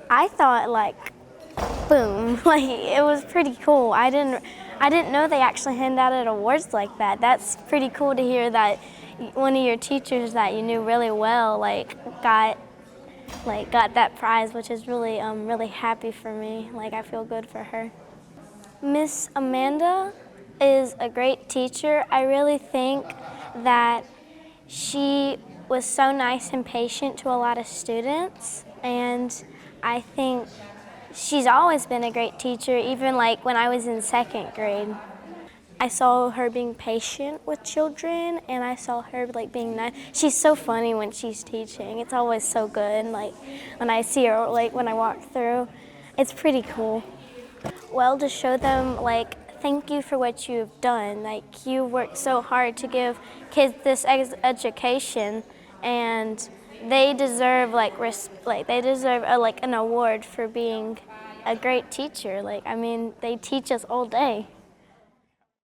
I thought like, boom, like it was pretty cool. I didn't know they actually hand out awards like that. That's pretty cool to hear that one of your teachers that you knew really well got that prize, which is really really happy for me. Like I feel good for her. Miss Amanda is a great teacher. I really think that she was so nice and patient to a lot of students, and I think she's always been a great teacher, even like when I was in second grade. I saw her being patient with children, and I saw her like being nice. She's so funny when she's teaching. It's always so good. Like when I see her, like when I walk through, it's pretty cool. Well, to show them like thank you for what you've done. Like you worked so hard to give kids this education, and they deserve they deserve like an award for being a great teacher. Like I mean, they teach us all day.